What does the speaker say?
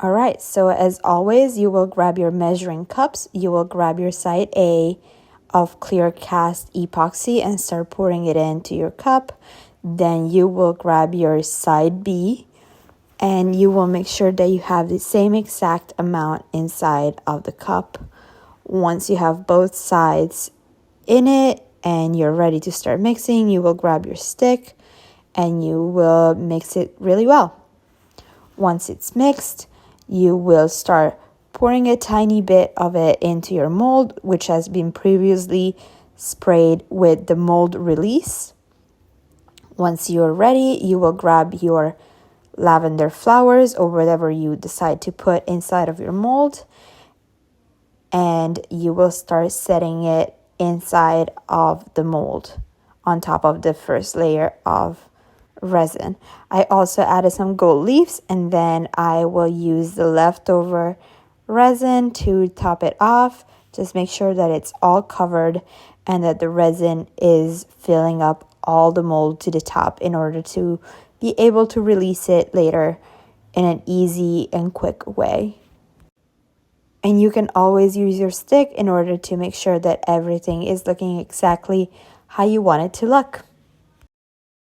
All right, so as always, you will grab your measuring cups, you will grab your side A of clear cast epoxy and start pouring it into your cup. Then you will grab your side B and you will make sure that you have the same exact amount inside of the cup. Once you have both sides in it and you're ready to start mixing, you will grab your stick and you will mix it really well. Once it's mixed, you will start pouring a tiny bit of it into your mold, which has been previously sprayed with the mold release. Once you're ready, you will grab your lavender flowers or whatever you decide to put inside of your mold, and you will start setting it inside of the mold on top of the first layer of resin. I also added some gold leaves, and then I will use the leftover resin to top it off. Just make sure that it's all covered and that the resin is filling up all the mold to the top in order to be able to release it later in an easy and quick way. And you can always use your stick in order to make sure that everything is looking exactly how you want it to look.